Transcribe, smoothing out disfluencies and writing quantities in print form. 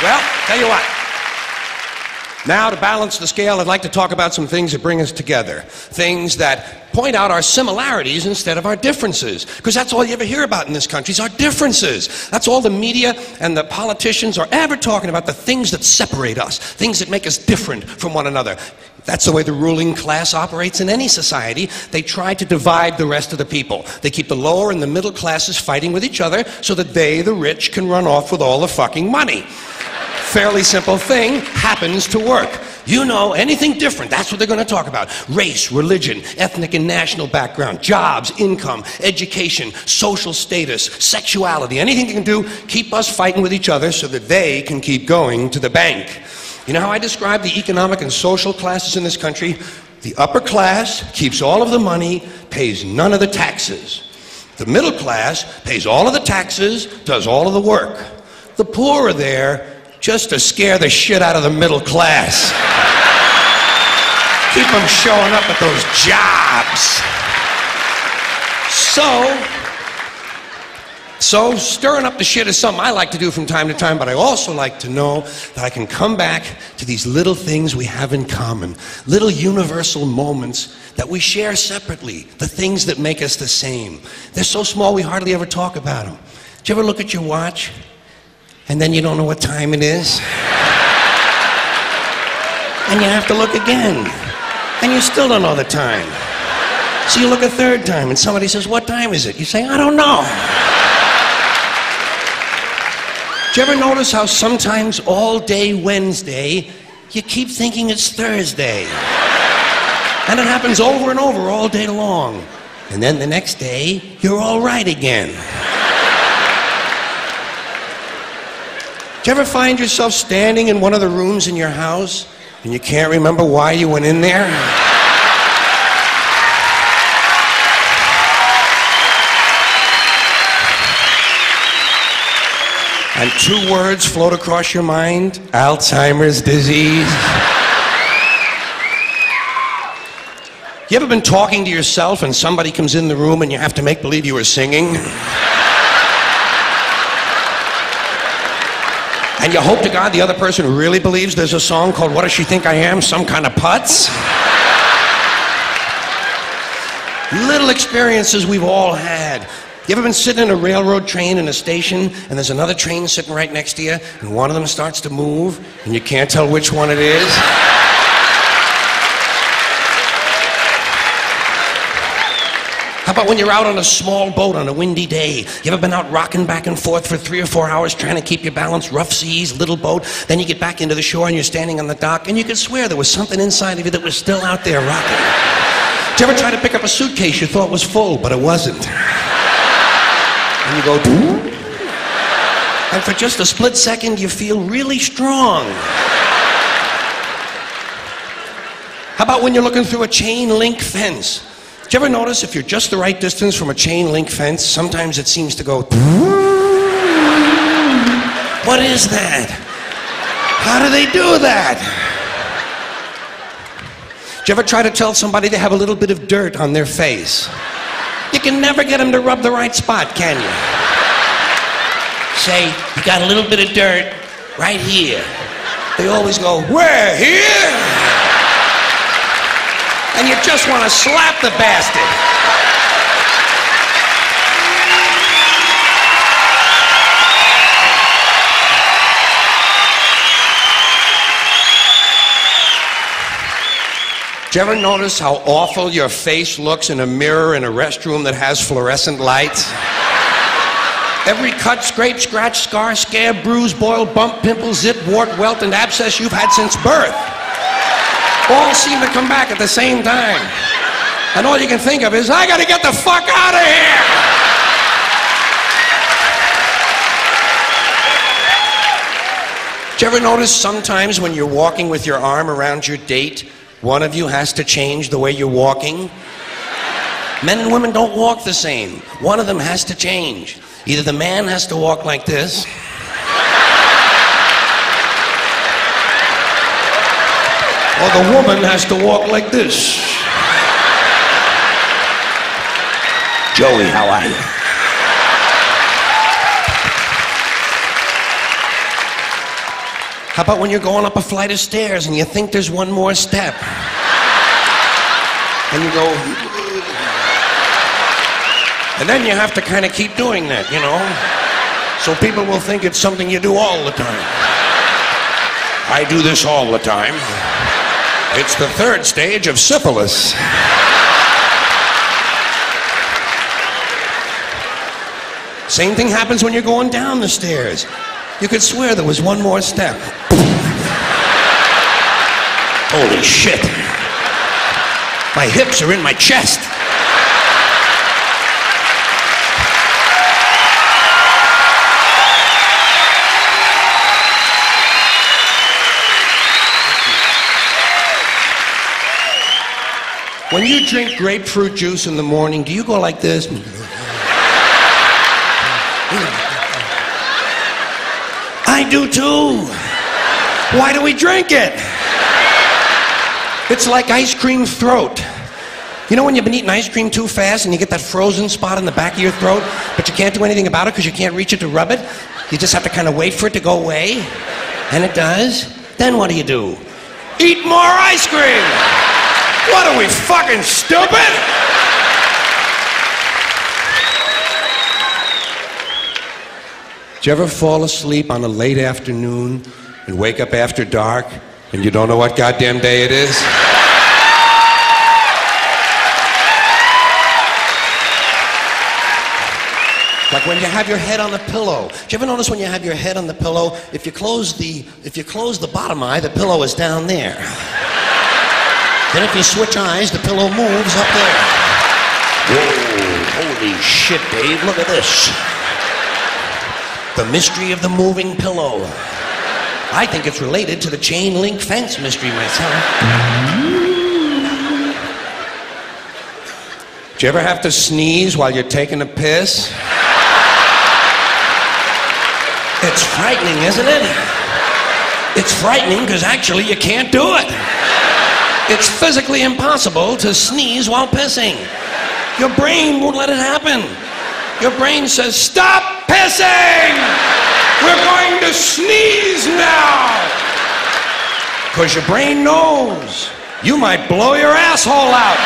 Well, tell you what. Now, to balance the scale, I'd like to talk about some things that bring us together. Things that point out our similarities instead of our differences. Because that's all you ever hear about in this country is our differences. That's all the media and the politicians are ever talking about, the things that separate us, things that make us different from one another. That's the way the ruling class operates in any society. They try to divide the rest of the people. They keep the lower and the middle classes fighting with each other so that they, the rich, can run off with all the fucking money. Fairly simple thing, happens to work. You know, anything different, that's what they're going to talk about. Race, religion, ethnic and national background, jobs, income, education, social status, sexuality, anything they can do, keep us fighting with each other so that they can keep going to the bank. You know how I describe the economic and social classes in this country? The upper class keeps all of the money, pays none of the taxes. The middle class pays all of the taxes, does all of the work. The poor are there just to scare the shit out of the middle class. Keep them showing up at those jobs. So stirring up the shit is something I like to do from time to time, but I also like to know that I can come back to these little things we have in common, little universal moments that we share separately, the things that make us the same. They're so small we hardly ever talk about them. Did you ever look at your watch and then you don't know what time it is? And you have to look again, and you still don't know the time. So you look a third time, and somebody says, "What time is it?" You say, "I don't know." Do you ever notice how sometimes all day Wednesday, you keep thinking it's Thursday? And it happens over and over all day long. And then the next day, you're all right again. Do you ever find yourself standing in one of the rooms in your house and you can't remember why you went in there? And two words float across your mind: Alzheimer's disease. You ever been talking to yourself and somebody comes in the room and you have to make believe you were singing? And you hope to God the other person really believes there's a song called "What Does She Think I Am? Some Kind of Putz?" Little experiences we've all had. You ever been sitting in a railroad train in a station and there's another train sitting right next to you and one of them starts to move and you can't tell which one it is? How about when you're out on a small boat on a windy day? You ever been out rocking back and forth for 3 or 4 hours trying to keep your balance? Rough seas, little boat. Then you get back into the shore and you're standing on the dock and you could swear there was something inside of you that was still out there rocking. Did you ever try to pick up a suitcase you thought was full, but it wasn't? And you go, "Doo?" And for just a split second you feel really strong. How about when you're looking through a chain link fence? Did you ever notice if you're just the right distance from a chain link fence, sometimes it seems to go, "What is that? How do they do that?" Did you ever try to tell somebody they have a little bit of dirt on their face? You can never get them to rub the right spot, can you? Say, "You got a little bit of dirt right here." They always go, "Where? Here?" And you just want to slap the bastard. Do you ever notice how awful your face looks in a mirror in a restroom that has fluorescent lights? Every cut, scrape, scratch, scar, scab, bruise, boil, bump, pimple, zip, wart, welt, and abscess you've had since birth all seem to come back at the same time. And all you can think of is, "I gotta get the fuck out of here!" Do you ever notice sometimes when you're walking with your arm around your date, one of you has to change the way you're walking? Men and women don't walk the same. One of them has to change. Either the man has to walk like this, or the woman has to walk like this. "Joey, how are you?" How about when you're going up a flight of stairs and you think there's one more step? And you go... And then you have to kind of keep doing that, you know? So people will think it's something you do all the time. I do this all the time. It's the third stage of syphilis. Same thing happens when you're going down the stairs. You could swear there was one more step. Holy shit. My hips are in my chest. When you drink grapefruit juice in the morning, do you go like this? I do too. Why do we drink it? It's like ice cream throat. You know when you've been eating ice cream too fast and you get that frozen spot in the back of your throat, but you can't do anything about it because you can't reach it to rub it? You just have to kind of wait for it to go away. And it does. Then what do? Eat more ice cream! What are we, fucking stupid? Did you ever fall asleep on a late afternoon and wake up after dark and you don't know what goddamn day it is? Like when you have your head on the pillow. Do you ever notice when you have your head on the pillow, if you close the bottom eye, the pillow is down there. Then if you switch eyes, the pillow moves up there. Whoa, holy shit, Dave, look at this. The mystery of the moving pillow. I think it's related to the chain link fence mystery myself. Did you ever have to sneeze while you're taking a piss? It's frightening, isn't it? It's frightening because actually you can't do it. It's physically impossible to sneeze while pissing. Your brain won't let it happen. Your brain says, stop pissing! We're going to sneeze now! Because your brain knows you might blow your asshole out.